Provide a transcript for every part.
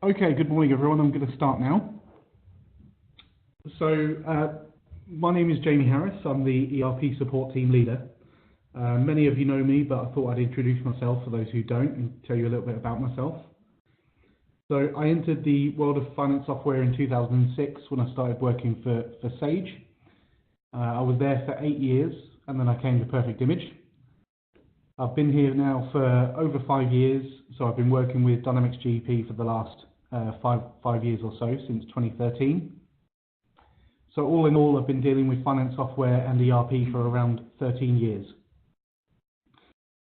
Okay, good morning everyone. I'm going to start now. My name is Jamie Harris. I'm the ERP support team leader. Many of you know me, but I thought I'd introduce myself for those who don't and tell you a little bit about myself. So I entered the world of finance software in 2006 when I started working for Sage. I was there for 8 years and then I came to Perfect Image. I've been here now for over 5 years, so I've been working with Dynamics GP for the last five years or so, since 2013. So all in all, I've been dealing with finance software and ERP for around 13 years.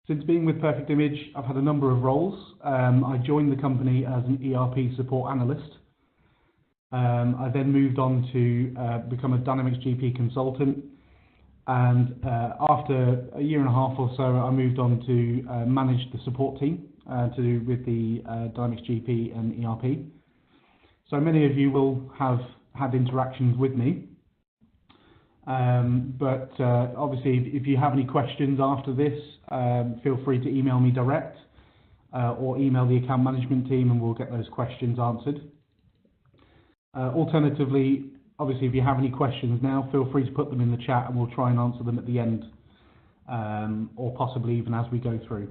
Since being with Perfect Image, I've had a number of roles. I joined the company as an ERP support analyst. I then moved on to become a Dynamics GP consultant. And after a year and a half or so, I moved on to manage the support team to do with the Dynamics GP and ERP. So many of you will have had interactions with me. But obviously, if you have any questions after this, feel free to email me direct or email the account management team and we'll get those questions answered. Alternatively, obviously, if you have any questions now, feel free to put them in the chat and we'll try and answer them at the end or possibly even as we go through.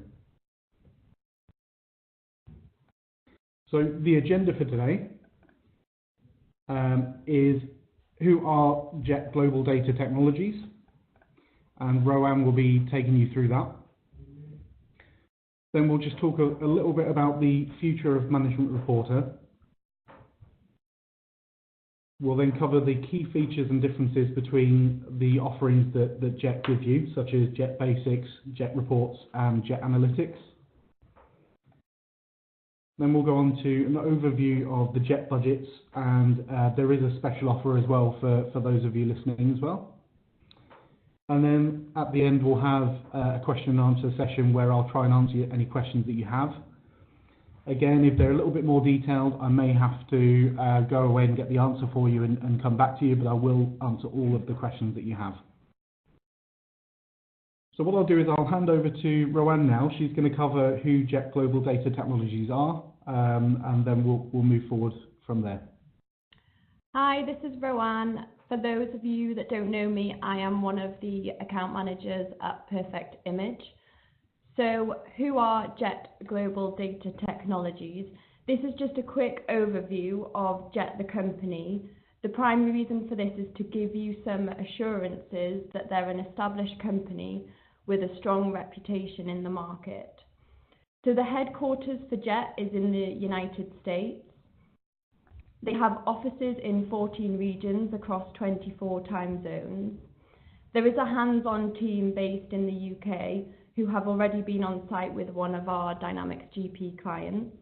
So the agenda for today is who are JET Global Data Technologies, and Rowan will be taking you through that. Then we'll just talk a little bit about the future of Management Reporter. We'll then cover the key features and differences between the offerings that JET give you, such as JET Basics, JET Reports, and JET Analytics. Then we'll go on to an overview of the JET budgets, and there is a special offer as well for those of you listening as well. And then at the end we'll have a question and answer session where I'll try and answer any questions that you have. Again, if they're a little bit more detailed, I may have to go away and get the answer for you and come back to you, but I will answer all of the questions that you have. So what I'll do is I'll hand over to Rowan now. She's going to cover who JET Global Data Technologies are, and then we'll move forward from there. Hi, this is Rowan. For those of you that don't know me, I am one of the account managers at Perfect Image. So who are JET Global Data Technologies? This is just a quick overview of JET the company. The primary reason for this is to give you some assurances that they're an established company with a strong reputation in the market. So the headquarters for JET is in the United States. They have offices in 14 regions across 24 time zones. There is a hands-on team based in the UK who have already been on site with one of our Dynamics GP clients.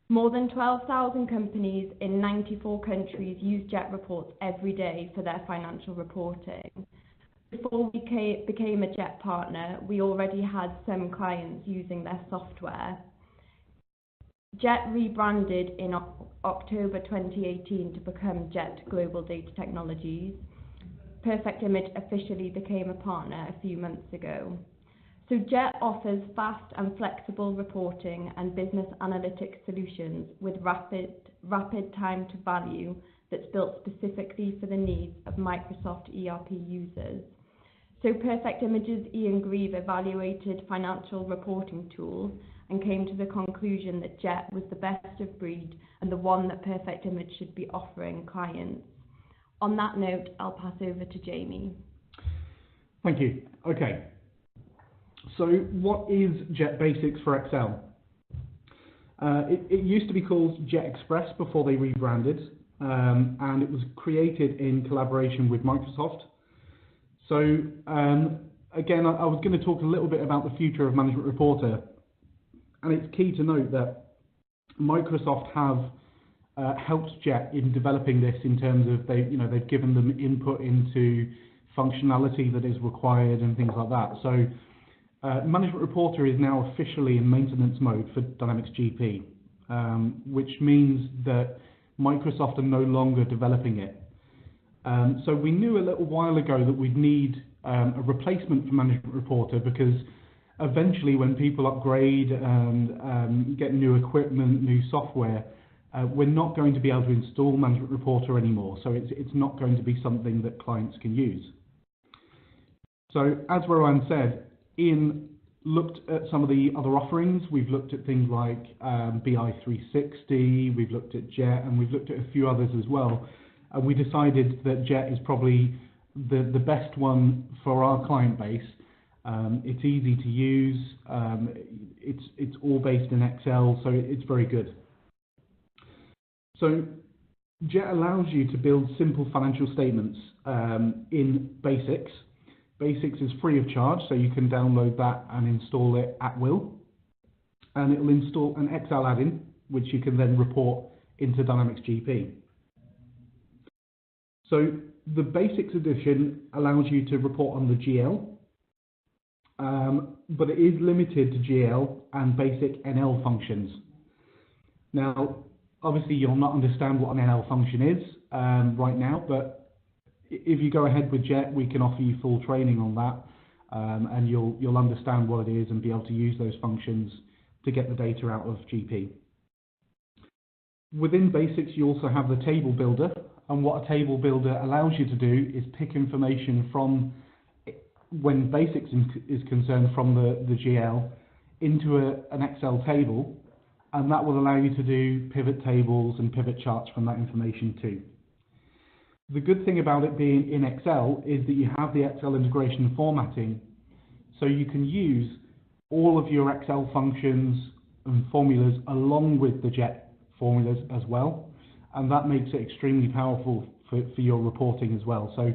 More than 12,000 companies in 94 countries use JET reports every day for their financial reporting. Before we became a JET partner, we already had some clients using their software. JET rebranded in October 2018 to become JET Global Data Technologies. Perfect Image officially became a partner a few months ago. So JET offers fast and flexible reporting and business analytics solutions with rapid time to value that's built specifically for the needs of Microsoft ERP users. So Perfect Image's Ian Grieve evaluated financial reporting tools and came to the conclusion that JET was the best of breed and the one that Perfect Image should be offering clients. On that note, I'll pass over to Jamie. Thank you. Okay. So what is JET Basics for Excel? It used to be called JET Express before they rebranded, and it was created in collaboration with Microsoft. So again, I was going to talk a little bit about the future of Management Reporter, and it's key to note that Microsoft have helped JET in developing this in terms of they've given them input into functionality that is required and things like that. So Management Reporter is now officially in maintenance mode for Dynamics GP, which means that Microsoft are no longer developing it. So we knew a little while ago that we'd need a replacement for Management Reporter, because eventually when people upgrade and get new equipment, new software, we're not going to be able to install Management Reporter anymore, so it's not going to be something that clients can use. So as Rowan said, Ian looked at some of the other offerings. We've looked at things like BI 360, we've looked at Jet, and we've looked at a few others as well. And we decided that Jet is probably the best one for our client base. It's easy to use, it's all based in Excel, so it's very good. So Jet allows you to build simple financial statements in Basics. Basics is free of charge, so you can download that and install it at will. And it will install an Excel add-in, which you can then report into Dynamics GP. So the Basics edition allows you to report on the GL, but it is limited to GL and basic NL functions. Now, obviously you'll not understand what an NL function is right now, but if you go ahead with Jet, we can offer you full training on that, and you'll understand what it is and be able to use those functions to get the data out of GP. Within Basics, you also have the table builder, and what a table builder allows you to do is pick information from, when Basics is concerned, from the GL into an Excel table, and that will allow you to do pivot tables and pivot charts from that information too. The good thing about it being in Excel is that you have the Excel integration and formatting, so you can use all of your Excel functions and formulas along with the Jet formulas as well, and that makes it extremely powerful for your reporting as well. So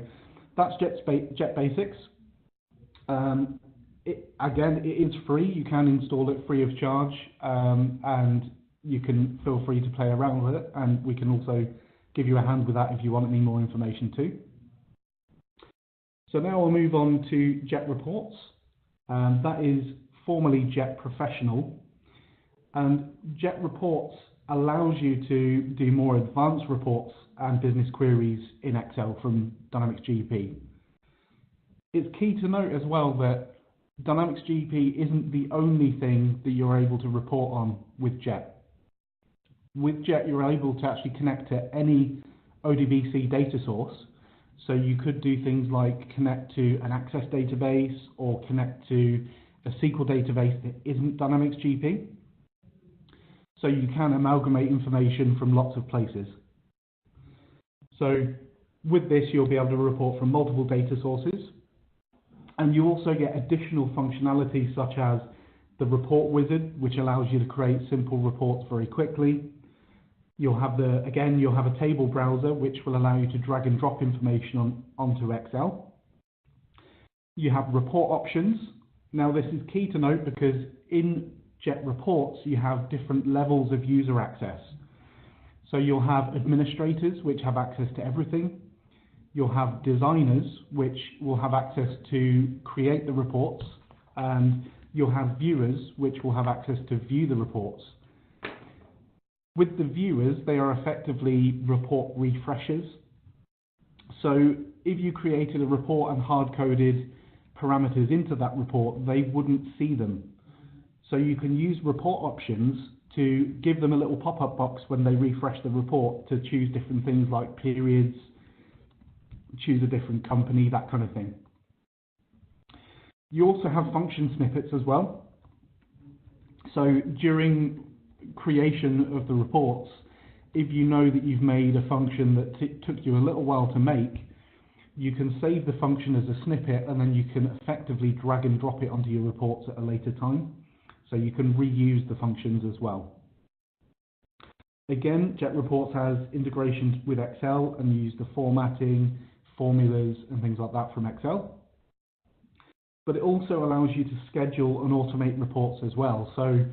that's Jet Basics. Again, it is free. You can install it free of charge, and you can feel free to play around with it, and we can also give you a hand with that if you want any more information too. So now we'll move on to Jet Reports. That is formerly Jet Professional, and Jet Reports allows you to do more advanced reports and business queries in Excel from Dynamics GP. It's key to note as well that Dynamics GP isn't the only thing that you're able to report on with Jet. With Jet, you're able to actually connect to any ODBC data source. So you could do things like connect to an Access database or connect to a SQL database that isn't Dynamics GP. So you can amalgamate information from lots of places. So with this, you'll be able to report from multiple data sources. And you also get additional functionality such as the report wizard, which allows you to create simple reports very quickly. You'll have a table browser, which will allow you to drag and drop information onto Excel. You have report options. Now this is key to note because in Jet Reports, you have different levels of user access. So you'll have administrators, which have access to everything. You'll have designers, which will have access to create the reports. And you'll have viewers, which will have access to view the reports. With the viewers, they are effectively report refreshers. So if you created a report and hard-coded parameters into that report, they wouldn't see them. So you can use report options to give them a little pop-up box when they refresh the report to choose different things like periods, choose a different company, that kind of thing. You also have function snippets as well. So during creation of the reports, if you know that you've made a function that took you a little while to make, you can save the function as a snippet and then you can effectively drag and drop it onto your reports at a later time. So you can reuse the functions as well. Again, Jet Reports has integrations with Excel and use the formatting, formulas and things like that from Excel. But it also allows you to schedule and automate reports as well. So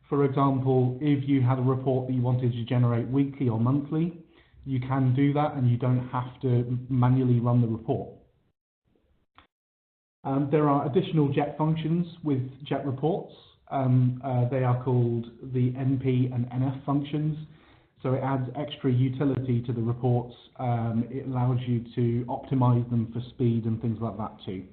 for example, if you had a report that you wanted to generate weekly or monthly, you can do that and you don't have to manually run the report. There are additional Jet functions with Jet Reports. They are called the NP and NF functions. So it adds extra utility to the reports. It allows you to optimize them for speed and things like that too.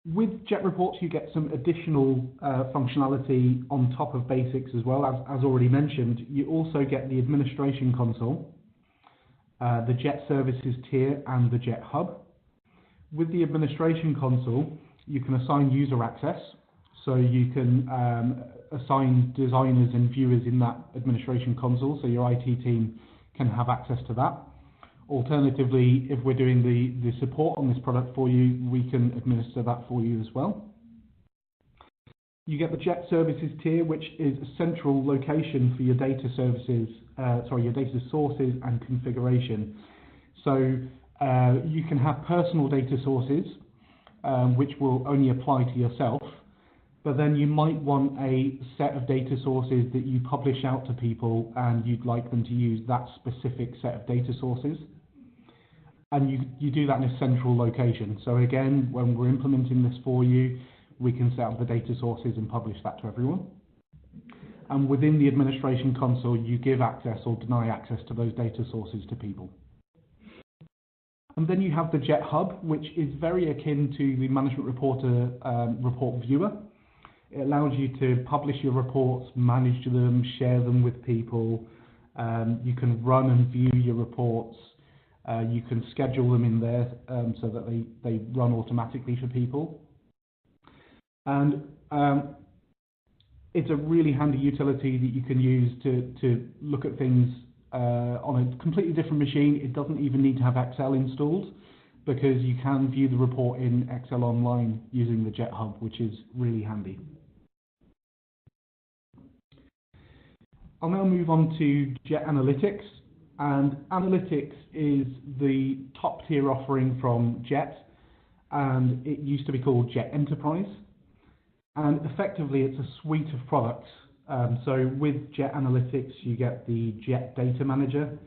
With Jet Reports, you get some additional functionality on top of basics as well. As already mentioned, you also get the administration console, the Jet Services tier, and the Jet Hub. With the administration console, you can assign user access, so you can assign designers and viewers in that administration console, so your IT team can have access to that. Alternatively, if we're doing the support on this product for you, we can administer that for you as well. You get the Jet Services tier, which is a central location for your data services, your data sources and configuration. So you can have personal data sources, which will only apply to yourself, but then you might want a set of data sources that you publish out to people and you'd like them to use that specific set of data sources. And you do that in a central location. So again, when we're implementing this for you, we can set up the data sources and publish that to everyone. And within the administration console, you give access or deny access to those data sources to people. And then you have the Jet Hub, which is very akin to the Management Reporter report viewer. It allows you to publish your reports, manage them, share them with people. You can run and view your reports. You can schedule them in there so that they run automatically for people. And it's a really handy utility that you can use to look at things on a completely different machine. It doesn't even need to have Excel installed, because you can view the report in Excel Online using the Jet Hub, which is really handy. I'll now move on to Jet Analytics. And Analytics is the top tier offering from Jet, and it used to be called Jet Enterprise. And effectively, it's a suite of products. So with Jet Analytics, you get the Jet Data Manager,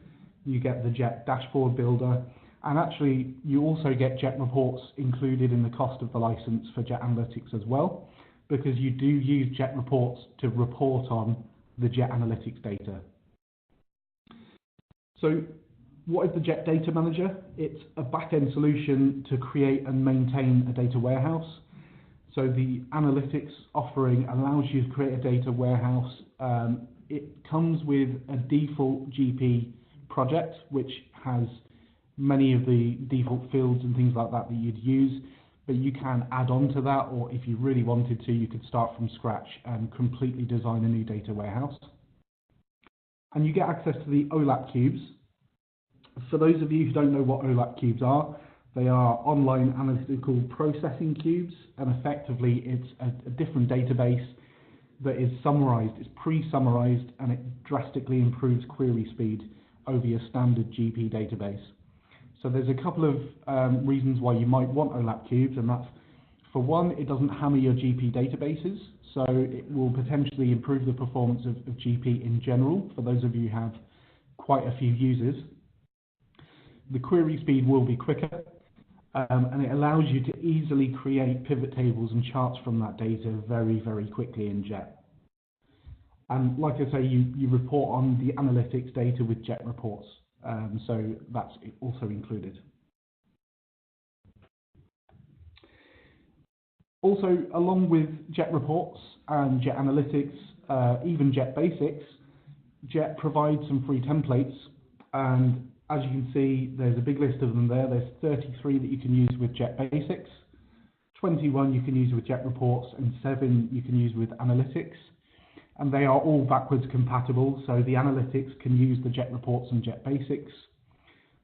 you get the Jet Dashboard Builder, and actually you also get Jet Reports included in the cost of the license for Jet Analytics as well, because you do use Jet Reports to report on the Jet Analytics data. So what is the Jet Data Manager? It's a back-end solution to create and maintain a data warehouse. So the analytics offering allows you to create a data warehouse. It comes with a default GP project, which has many of the default fields and things like that you'd use, but you can add on to that, or if you really wanted to, you could start from scratch and completely design a new data warehouse. And you get access to the Olap Cubes. For those of you who don't know what Olap Cubes are, they are online analytical processing cubes, and effectively it's a different database that is summarized, it's pre-summarized, and it drastically improves query speed over your standard GP database. So there's a couple of reasons why you might want Olap Cubes, and that's, for one, it doesn't hammer your GP databases, so it will potentially improve the performance of GP in general, for those of you who have quite a few users. The query speed will be quicker, and it allows you to easily create pivot tables and charts from that data very, very quickly in Jet. And like I say, you report on the analytics data with Jet Reports, so that's also included. Also, along with Jet Reports and Jet Analytics, even Jet Basics, Jet provides some free templates, and as you can see, there's a big list of them there. There's 33 that you can use with Jet Basics, 21 you can use with Jet Reports, and 7 you can use with Analytics. And they are all backwards compatible, so the Analytics can use the Jet Reports and Jet Basics.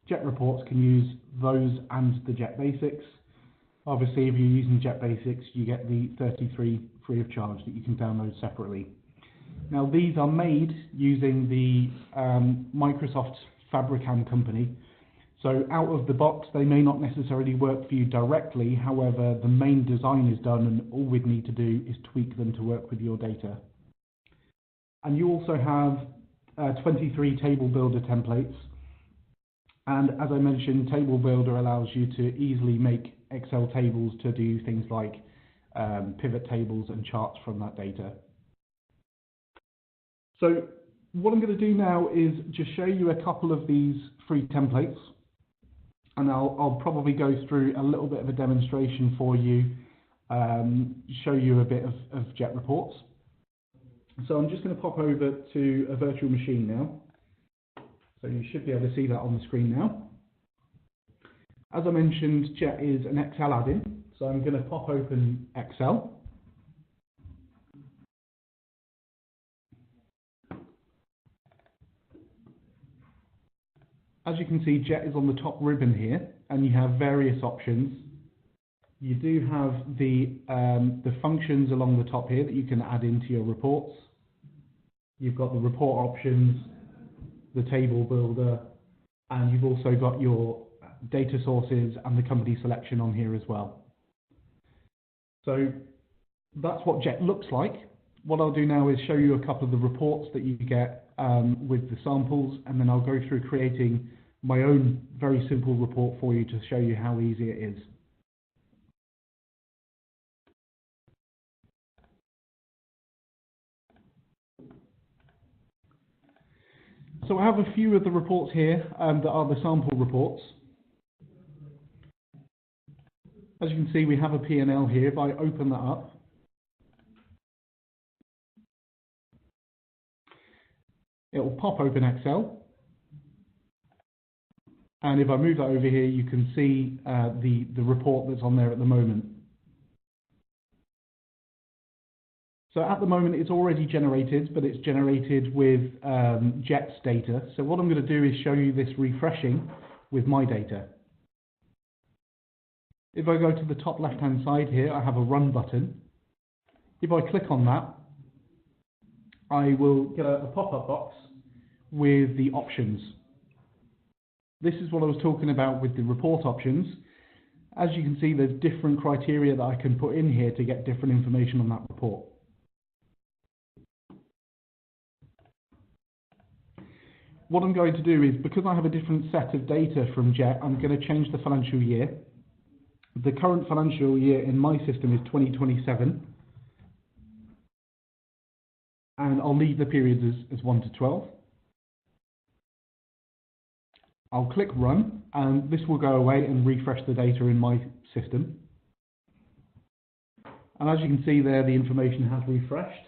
Jet Reports can use those and the Jet Basics. Obviously, if you're using Jet Basics, you get the 33 free of charge that you can download separately. Now, these are made using the Microsoft Fabricam company. So out of the box, they may not necessarily work for you directly. However, the main design is done, and all we'd need to do is tweak them to work with your data. And you also have 23 Table Builder templates. And as I mentioned, Table Builder allows you to easily make Excel tables to do things like pivot tables and charts from that data. So what I'm going to do now is just show you a couple of these free templates, and I'll probably go through a little bit of a demonstration for you show you a bit of Jet reports. So I'm just going to pop over to a virtual machine now. So you should be able to see that on the screen now. As I mentioned, Jet is an Excel add-in, so I'm going to pop open Excel. As you can see, Jet is on the top ribbon here, and you have various options. You do have the functions along the top here that you can add into your reports. You've got the report options, the table builder, and you've also got your data sources and the company selection on here as well. So that's what Jet looks like. What I'll do now is show you a couple of the reports that you get with the samples, and then I'll go through creating my own very simple report for you to show you how easy it is. So I have a few of the reports here that are the sample reports. As you can see, we have a P&L here. If I open that up, it will pop open Excel. And if I move that over here, you can see the report that's on there at the moment. So at the moment, it's already generated, but it's generated with Jet's data. So what I'm going to do is show you this refreshing with my data. If I go to the top left-hand side here, I have a Run button. If I click on that, I will get a pop-up box with the options. This is what I was talking about with the report options. As you can see, there's different criteria that I can put in here to get different information on that report. What I'm going to do is, because I have a different set of data from Jet, I'm going to change the financial year. The current financial year in my system is 2027. And I'll leave the periods as 1 to 12. I'll click Run, and this will go away and refresh the data in my system. And as you can see there, the information has refreshed.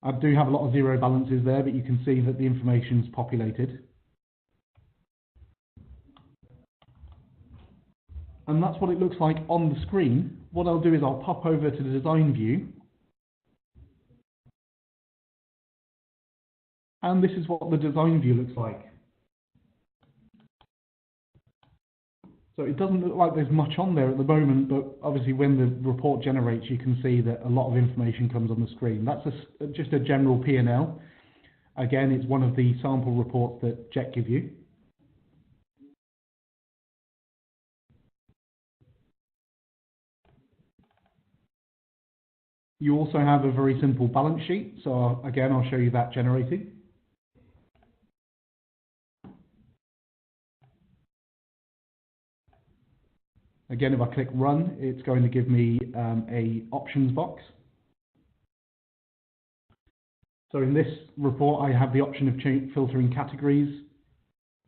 I do have a lot of zero balances there, but you can see that the information's populated. And that's what it looks like on the screen. What I'll do is I'll pop over to the design view. And this is what the design view looks like. So it doesn't look like there's much on there at the moment, but obviously when the report generates, you can see that a lot of information comes on the screen. That's just a general P&L. Again, it's one of the sample reports that Jet give you. You also have a very simple balance sheet. So again, I'll show you that generating. Again, if I click Run, it's going to give me a options box. So in this report, I have the option of filtering categories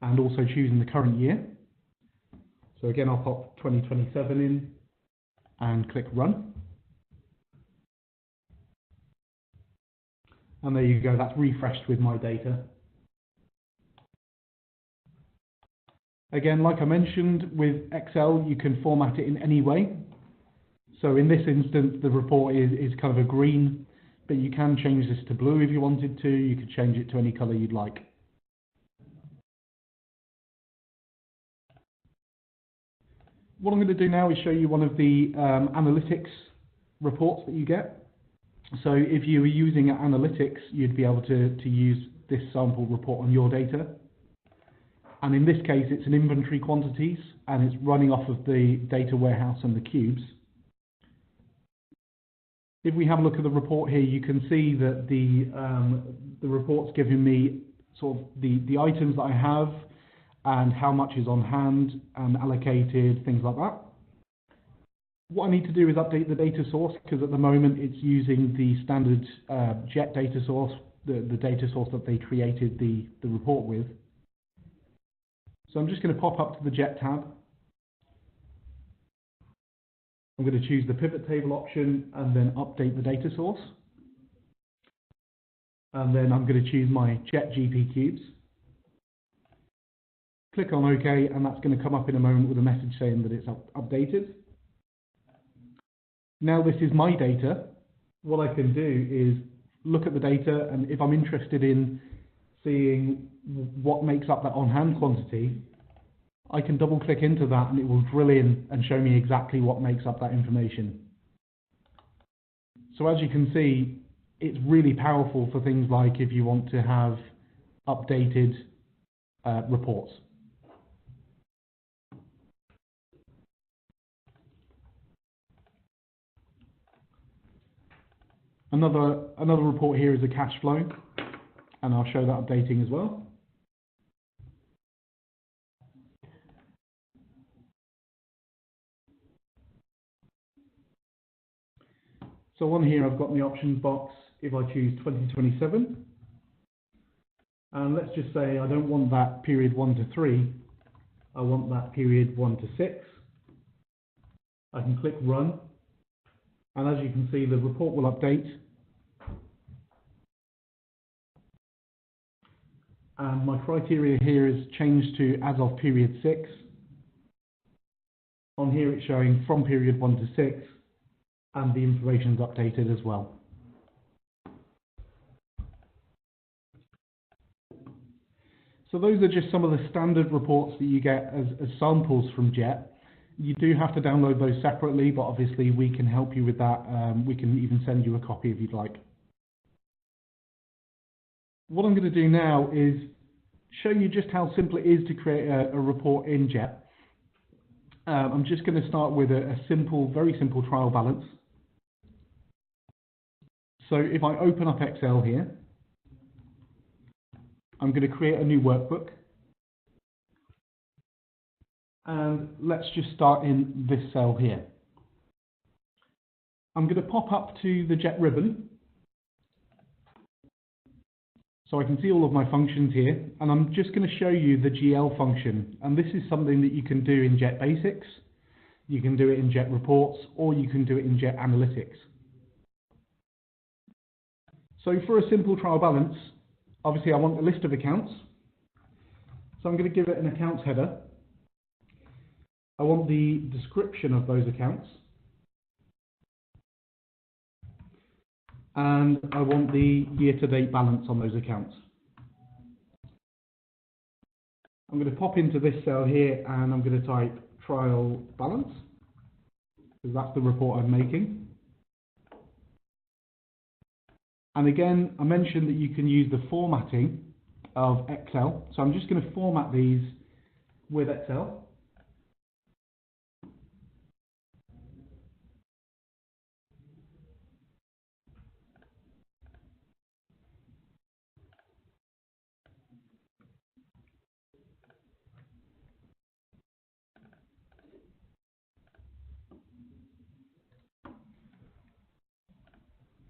and also choosing the current year. So again, I'll pop 2027 in and click Run. And there you go, that's refreshed with my data. Again, like I mentioned, with Excel, you can format it in any way. So in this instance, the report is kind of a green, but you can change this to blue if you wanted to. You could change it to any color you'd like. What I'm going to do now is show you one of the analytics reports that you get. So if you were using analytics, you'd be able to use this sample report on your data. And in this case, it's an inventory quantities, and it's running off of the data warehouse and the cubes. If we have a look at the report here, you can see that the report's giving me sort of the items that I have and how much is on hand and allocated, things like that. What I need to do is update the data source, because at the moment it's using the standard Jet data source, the data source that they created the report with. So I'm just going to pop up to the Jet tab. I'm going to choose the pivot table option and then update the data source. And then I'm going to choose my Jet GP cubes. Click on OK, and that's going to come up in a moment with a message saying that it's updated. Now this is my data. What I can do is look at the data, and if I'm interested in seeing what makes up that on-hand quantity, I can double click into that and it will drill in and show me exactly what makes up that information. So as you can see, it's really powerful for things like if you want to have updated reports. Another report here is a cash flow, and I'll show that updating as well. So on here I've got in the options box, if I choose 2027, and let's just say I don't want that period 1 to 3, I want that period 1 to 6. I can click run, and as you can see the report will update, and my criteria here is changed to as of period 6. On here it's showing from period 1 to 6, and the information is updated as well. So those are just some of the standard reports that you get as samples from Jet. You do have to download those separately, but obviously we can help you with that. We can even send you a copy if you'd like. What I'm going to do now is show you just how simple it is to create a report in Jet. I'm just going to start with a very simple trial balance. So if I open up Excel here, I'm going to create a new workbook. And let's just start in this cell here. I'm going to pop up to the Jet ribbon, so I can see all of my functions here, and I'm just going to show you the GL function. And this is something that you can do in Jet Basics, you can do it in Jet Reports, or you can do it in Jet Analytics. So for a simple trial balance, obviously I want a list of accounts. So I'm going to give it an accounts header. I want the description of those accounts. And I want the year-to-date balance on those accounts. I'm going to pop into this cell here and I'm going to type trial balance, because that's the report I'm making. And again, I mentioned that you can use the formatting of Excel. So I'm just going to format these with Excel.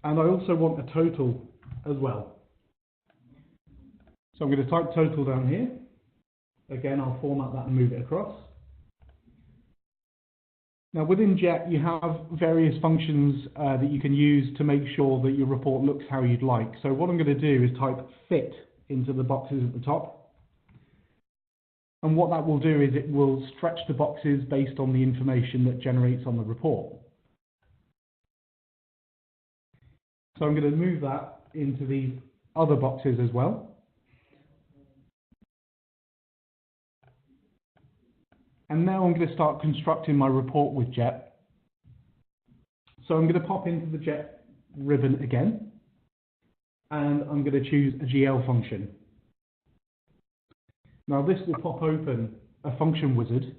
And I also want a total as well. So I'm going to type total down here. Again, I'll format that and move it across. Now within Jet, you have various functions that you can use to make sure that your report looks how you'd like. So what I'm going to do is type fit into the boxes at the top. And what that will do is it will stretch the boxes based on the information that generates on the report. So I'm going to move that into these other boxes as well. And now I'm going to start constructing my report with Jet. So I'm going to pop into the Jet ribbon again, and I'm going to choose a GL function. Now this will pop open a function wizard,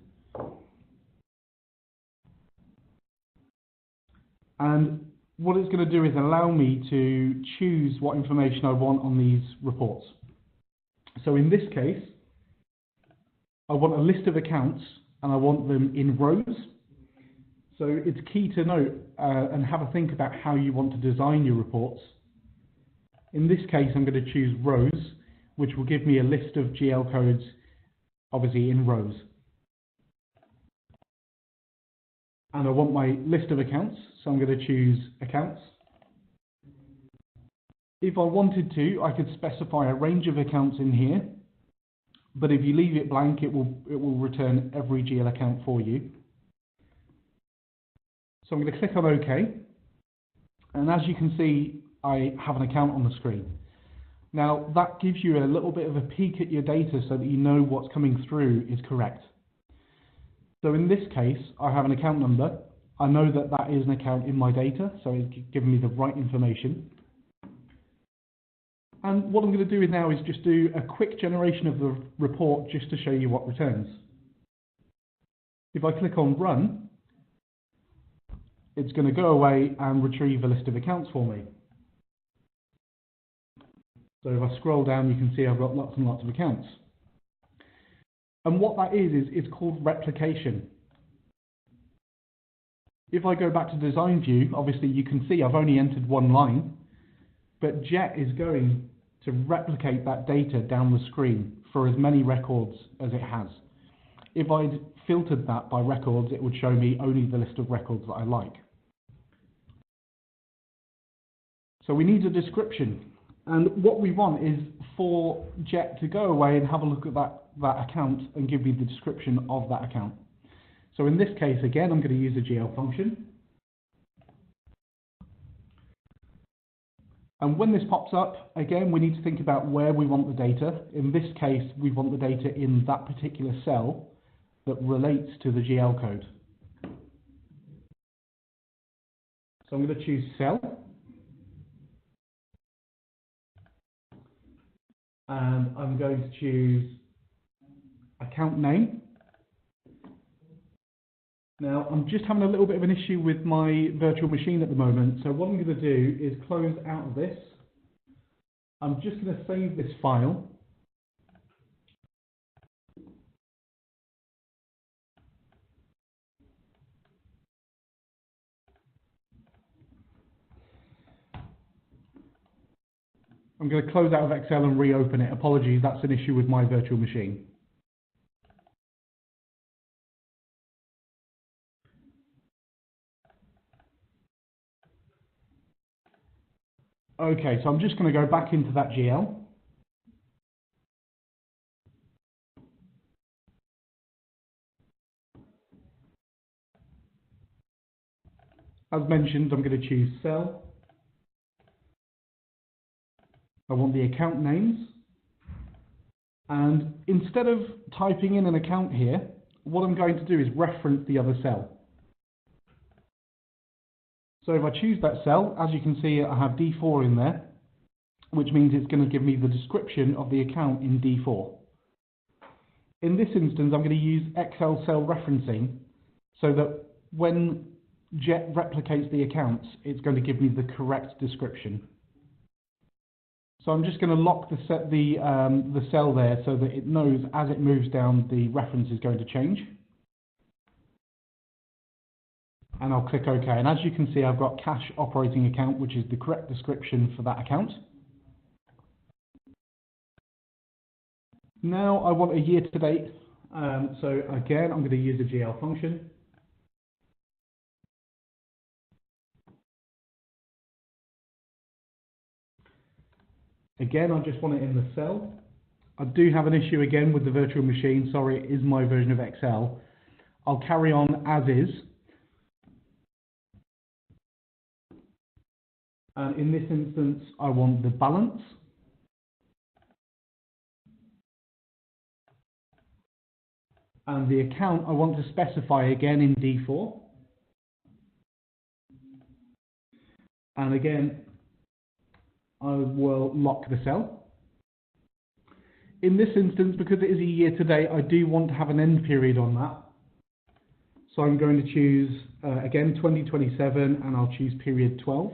and what it's going to do is allow me to choose what information I want on these reports. So in this case, I want a list of accounts and I want them in rows. So it's key to note and have a think about how you want to design your reports. In this case, I'm going to choose rows, which will give me a list of GL codes, obviously in rows. and I want my list of accounts, so I'm going to choose accounts. If I wanted to, I could specify a range of accounts in here, but if you leave it blank, it will return every GL account for you. So I'm going to click on OK, and as you can see, I have an account on the screen. Now that gives you a little bit of a peek at your data so that you know what's coming through is correct. So in this case, I have an account number. I know that that is an account in my data, so it's giving me the right information. And what I'm going to do now is just do a quick generation of the report just to show you what returns. If I click on Run, it's going to go away and retrieve a list of accounts for me. So if I scroll down, you can see I've got lots and lots of accounts. And what that is it's called replication. If I go back to design view, obviously you can see I've only entered one line, but Jet is going to replicate that data down the screen for as many records as it has. If I'd filtered that by records, it would show me only the list of records that I like. So we need a description. And what we want is for Jet to go away and have a look at that account and give me the description of that account. So in this case, again, I'm going to use a GL function. And when this pops up, again, we need to think about where we want the data. In this case, we want the data in that particular cell that relates to the GL code. So I'm going to choose cell. And I'm going to choose account name. Now, I'm just having a little bit of an issue with my virtual machine at the moment, so what I'm going to do is close out of this. I'm just going to save this file. I'm going to close out of Excel and reopen it. Apologies, that's an issue with my virtual machine. Okay, so I'm just going to go back into that GL. As mentioned, I'm going to choose cell. I want the account names. And instead of typing in an account here, what I'm going to do is reference the other cell. So if I choose that cell, as you can see, I have D4 in there, which means it's going to give me the description of the account in D4. In this instance, I'm going to use Excel cell referencing so that when Jet replicates the accounts, it's going to give me the correct description. So I'm just going to lock the cell there so that it knows as it moves down, the reference is going to change. And I'll click OK. And as you can see, I've got cash operating account, which is the correct description for that account. Now I want a year to date. So again, I'm going to use a GL function. Again, I just want it in the cell. I do have an issue again with the virtual machine. Sorry, it is my version of Excel. I'll carry on as is. And in this instance, I want the balance. And the account I want to specify again in D4. And again, I will lock the cell. In this instance, because it is a year to date, I do want to have an end period on that. So I'm going to choose, again, 2027, and I'll choose period 12.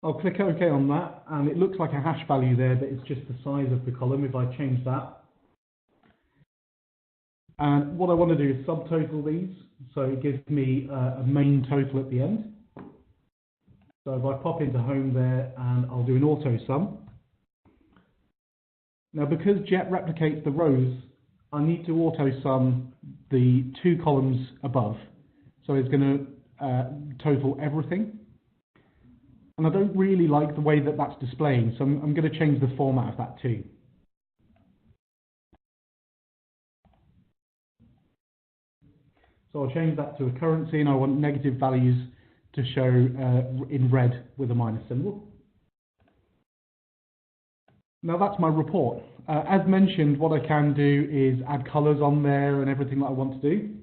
I'll click OK on that, and it looks like a hash value there, but it's just the size of the column if I change that. And what I want to do is subtotal these, so it gives me a main total at the end. So if I pop into home there, and I'll do an auto sum. Now because Jet replicates the rows, I need to auto sum the 2 columns above. So it's going to total everything. And I don't really like the way that that's displaying, so I'm going to change the format of that too. So I'll change that to a currency, and I want negative values to show in red with a minus symbol. Now that's my report. As mentioned, what I can do is add colours on there and everything that I want to do.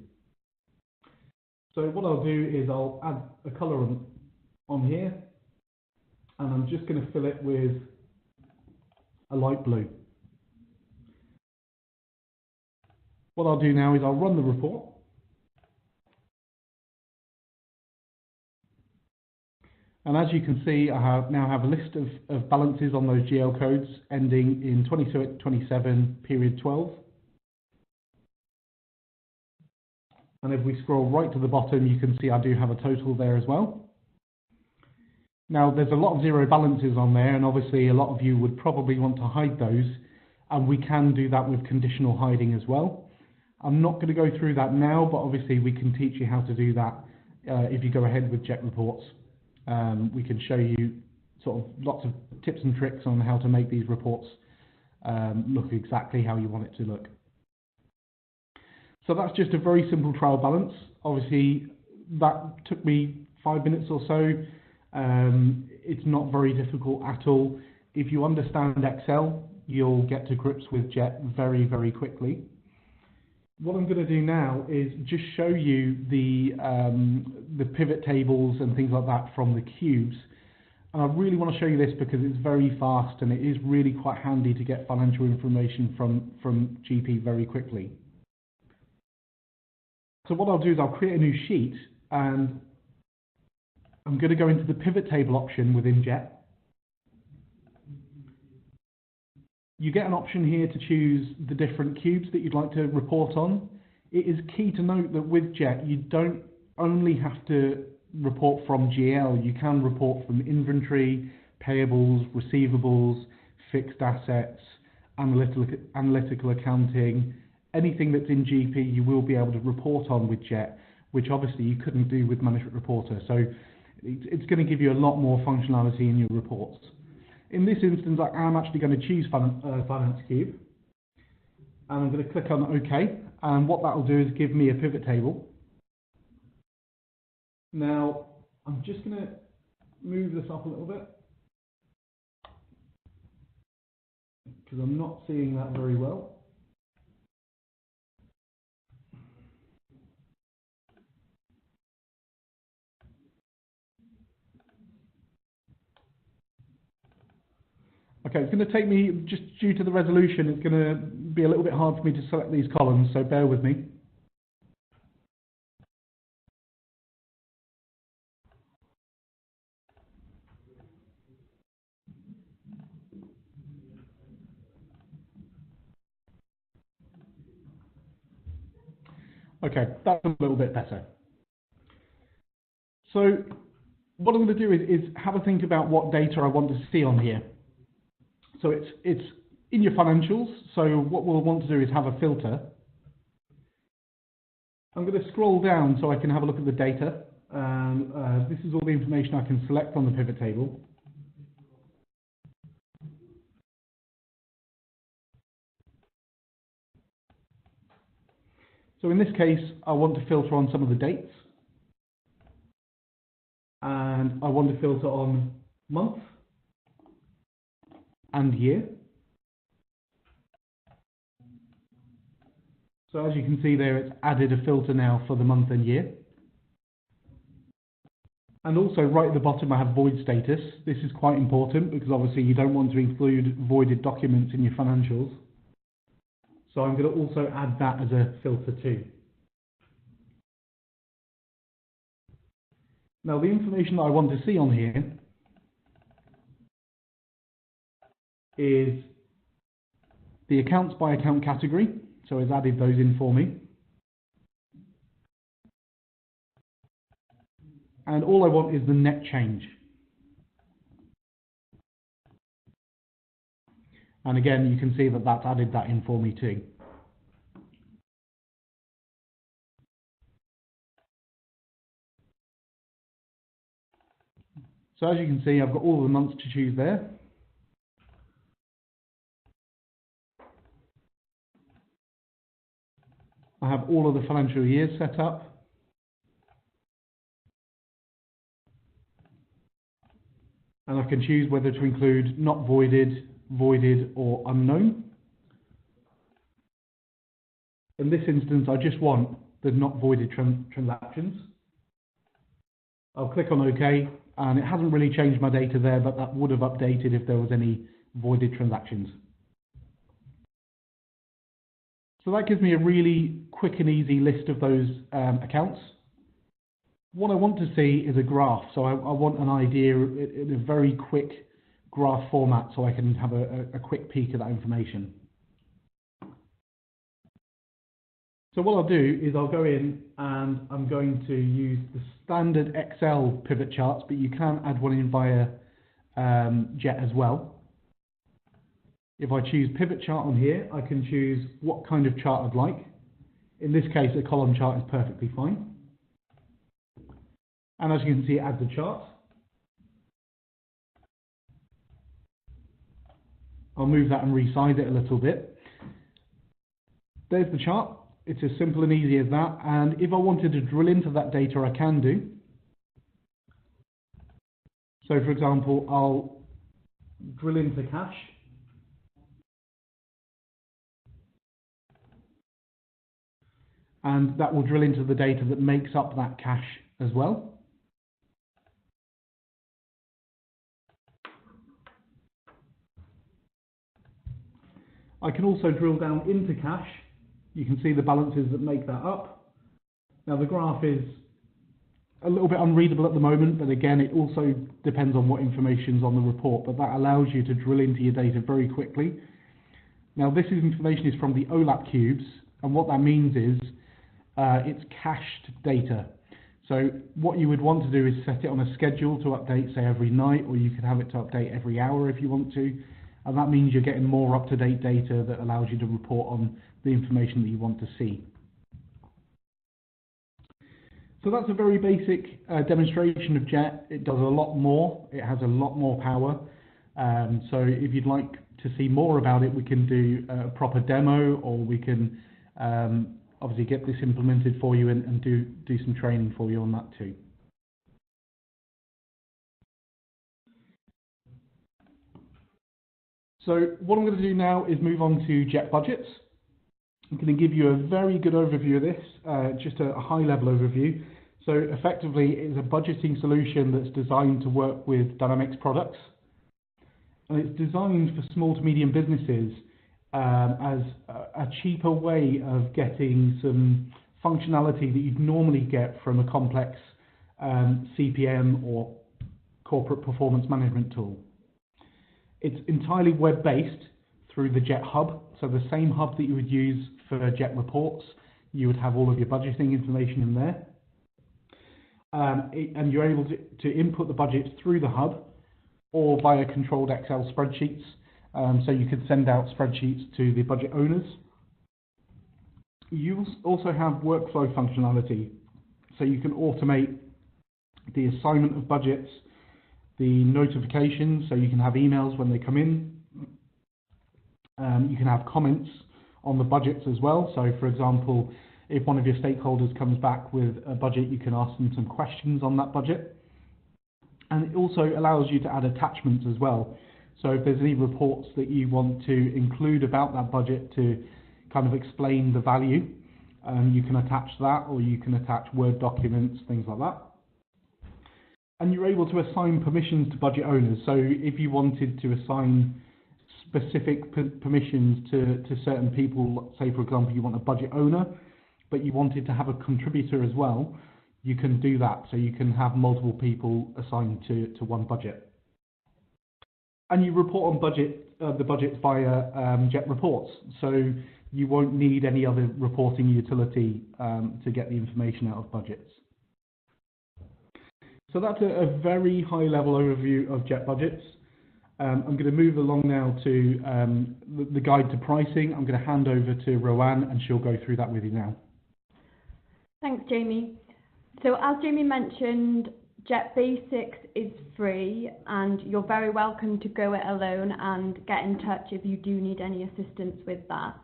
So what I'll do is I'll add a colour on here, and I'm just going to fill it with a light blue. What I'll do now is I'll run the report. And as you can see, I now have a list of balances on those GL codes ending in 27 period 12. And if we scroll right to the bottom, you can see I do have a total there as well. Now, there's a lot of zero balances on there, and obviously a lot of you would probably want to hide those, and we can do that with conditional hiding as well. I'm not going to go through that now, but obviously we can teach you how to do that if you go ahead with Jet reports. We can show you sort of lots of tips and tricks on how to make these reports look exactly how you want it to look. So that's just a very simple trial balance. Obviously, that took me 5 minutes or so. It's not very difficult at all. If you understand Excel, you'll get to grips with Jet very, very quickly. What I'm going to do now is just show you the pivot tables and things like that from the cubes. And I really want to show you this because it's very fast and it is really quite handy to get financial information from GP very quickly. So what I'll do is I'll create a new sheet, and I'm going to go into the pivot table option within Jet. You get an option here to choose the different cubes that you'd like to report on. It is key to note that with Jet, you don't only have to report from GL. You can report from inventory, payables, receivables, fixed assets, analytical accounting. Anything that's in GP, you will be able to report on with Jet, which obviously you couldn't do with Management Reporter. So it's going to give you a lot more functionality in your reports. In this instance, I am actually going to choose Finance Cube, and I'm going to click on OK, and what that will do is give me a pivot table. Now, I'm just going to move this up a little bit, because I'm not seeing that very well. Okay, it's going to take me, just due to the resolution, it's going to be a little bit hard for me to select these columns, so bear with me. Okay, that's a little bit better. So what I'm going to do is have a think about what data I want to see on here. So it's in your financials, so what we'll want to do is have a filter. I'm going to scroll down so I can have a look at the data. This is all the information I can select on the pivot table. So in this case, I want to filter on some of the dates. And I want to filter on month and year. So as you can see there, it's added a filter now for the month and year. And also right at the bottom, I have void status. This is quite important because obviously you don't want to include voided documents in your financials. So I'm going to also add that as a filter too. Now the information that I want to see on here is the accounts by account category. So it's added those in for me. And all I want is the net change. And again, you can see that that's added that in for me too. So as you can see, I've got all the months to choose there. I have all of the financial years set up. And I can choose whether to include not voided, voided, or unknown. In this instance, I just want the not voided transactions. I'll click on OK, and it hasn't really changed my data there, but that would have updated if there was any voided transactions. So that gives me a really quick and easy list of those accounts. What I want to see is a graph, so I want an idea in a very quick graph format so I can have a quick peek at that information. So what I'll do is I'll go in and I'm going to use the standard Excel pivot charts, but you can add one in via Jet as well. If I choose pivot chart on here, I can choose what kind of chart I'd like. In this case, a column chart is perfectly fine. And as you can see, it adds a chart. I'll move that and resize it a little bit. There's the chart. It's as simple and easy as that. And if I wanted to drill into that data, I can do. So for example, I'll drill into cash. And that will drill into the data that makes up that cash as well. I can also drill down into cash. You can see the balances that make that up. Now the graph is a little bit unreadable at the moment, but again, it also depends on what information is on the report, but that allows you to drill into your data very quickly. Now this information is from the Olap Cubes, and what that means is it's cached data. So what you would want to do is set it on a schedule to update, say, every night, or you could have it to update every hour if you want to. And that means you're getting more up-to-date data that allows you to report on the information that you want to see. So that's a very basic demonstration of Jet. It does a lot more. It has a lot more power. So if you'd like to see more about it, we can do a proper demo, or we can obviously get this implemented for you and do some training for you on that too. So what I'm going to do now is move on to Jet budgets. I'm going to give you a very good overview of this, just a high-level overview. So effectively, it's a budgeting solution that's designed to work with Dynamics products. And it's designed for small to medium businesses as a cheaper way of getting some functionality that you'd normally get from a complex CPM or corporate performance management tool. It's entirely web-based through the Jet Hub, so the same hub that you would use for Jet reports. You would have all of your budgeting information in there. And you're able to input the budgets through the hub or via controlled Excel spreadsheets. So you could send out spreadsheets to the budget owners. You also have workflow functionality, so you can automate the assignment of budgets, the notifications, so you can have emails when they come in. You can have comments on the budgets as well. So for example, if one of your stakeholders comes back with a budget, you can ask them some questions on that budget. And it also allows you to add attachments as well. So if there's any reports that you want to include about that budget to kind of explain the value, you can attach that, or you can attach Word documents, things like that. And you're able to assign permissions to budget owners. So if you wanted to assign specific permissions to certain people, say for example you want a budget owner, but you wanted to have a contributor as well, you can do that. So you can have multiple people assigned to one budget. And you report on the budgets via Jet reports. So you won't need any other reporting utility to get the information out of budgets. So that's a very high-level overview of Jet budgets. I'm going to move along now to the guide to pricing. I'm going to hand over to Rowan, and she'll go through that with you now. Thanks, Jamie. So as Jamie mentioned, Jet Basics is free, and you're very welcome to go it alone and get in touch if you do need any assistance with that.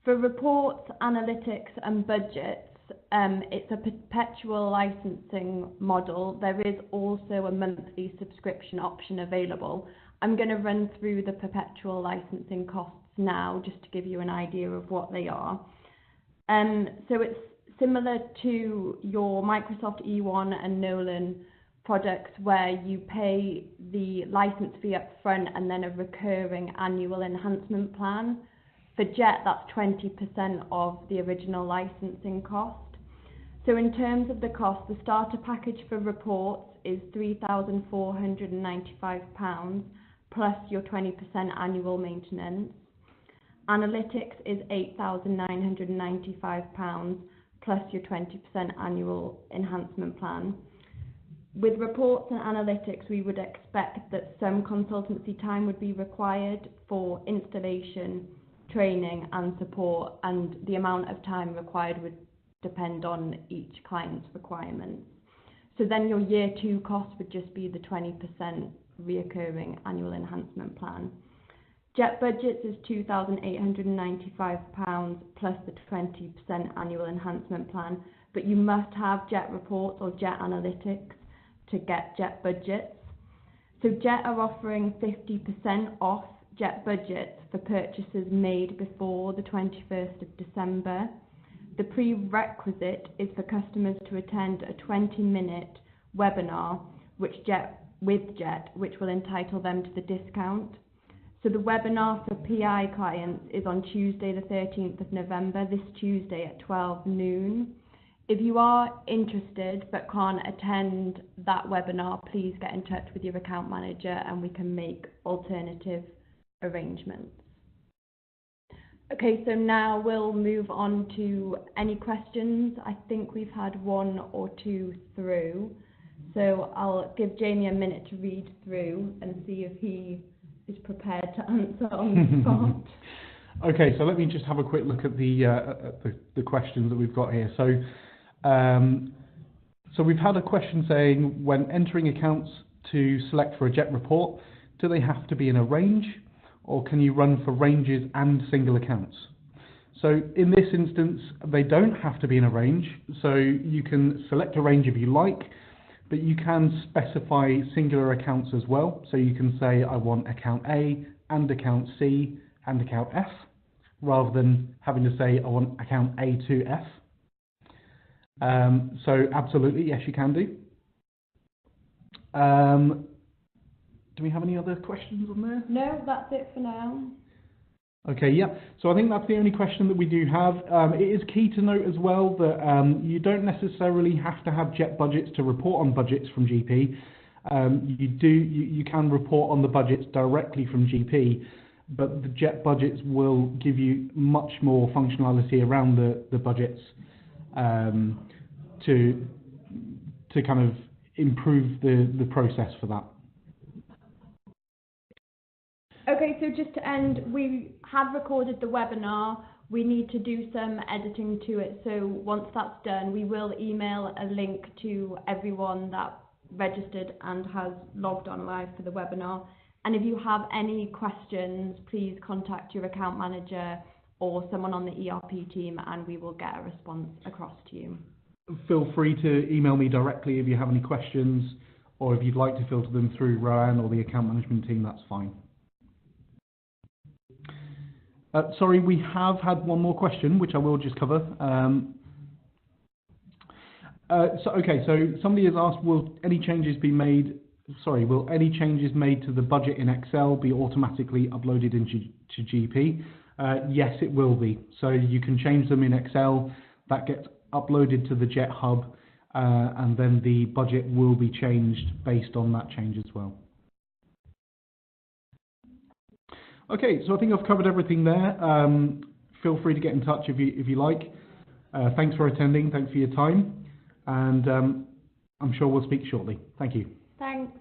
For reports, analytics and budgets, it's a perpetual licensing model. There is also a monthly subscription option available. I'm going to run through the perpetual licensing costs now just to give you an idea of what they are. So it's similar to your Microsoft E1 and Nolan products where you pay the license fee up front and then a recurring annual enhancement plan. For Jet, that's 20% of the original licensing cost. So in terms of the cost, the starter package for reports is £3,495 plus your 20% annual maintenance. Analytics is £8,995 plus your 20% annual enhancement plan. With reports and analytics, we would expect that some consultancy time would be required for installation, training and support, and the amount of time required would depend on each client's requirements. So then your year 2 cost would just be the 20% reoccurring annual enhancement plan. Jet Budgets is £2,895 plus the 20% annual enhancement plan, but you must have Jet Reports or Jet Analytics to get Jet Budgets. So Jet are offering 50% off Jet Budgets for purchases made before the 21st of December. The prerequisite is for customers to attend a 20-minute webinar with Jet, which will entitle them to the discount. So the webinar for PI clients is on Tuesday the 13th of November, this Tuesday at 12 noon. If you are interested but can't attend that webinar, please get in touch with your account manager and we can make alternative arrangements. Okay, so now we'll move on to any questions. I think we've had 1 or 2 through. So I'll give Jamie a minute to read through and see if he is prepared to answer on the spot. Okay, so let me just have a quick look at the questions that we've got here. So we've had a question saying, when entering accounts to select for a Jet report, do they have to be in a range, or can you run for ranges and single accounts? So in this instance, they don't have to be in a range. So you can select a range if you like, but you can specify singular accounts as well. So you can say, I want account A and account C and account F, rather than having to say, I want account A to F. So absolutely, yes, you can do. Do we have any other questions on there? No, that's it for now. Okay, yeah. So I think that's the only question that we do have. It is key to note as well that you don't necessarily have to have Jet budgets to report on budgets from GP. You can report on the budgets directly from GP, but the Jet budgets will give you much more functionality around the budgets to kind of improve the process for that. Okay, so just to end, we have recorded the webinar. We need to do some editing to it. So once that's done, we will email a link to everyone that registered and has logged on live for the webinar. And if you have any questions, please contact your account manager or someone on the ERP team and we will get a response across to you. Feel free to email me directly if you have any questions, or if you'd like to filter them through Rowan or the account management team, that's fine. Sorry, we have had one more question, which I will just cover. So somebody has asked, will any changes made to the budget in Excel be automatically uploaded into GP? Yes, it will be. So you can change them in Excel. That gets uploaded to the Jet Hub, and then the budget will be changed based on that change as well. Okay, so I think I've covered everything there. Feel free to get in touch if you like. Thanks for attending. Thanks for your time. And I'm sure we'll speak shortly. Thank you. Thanks.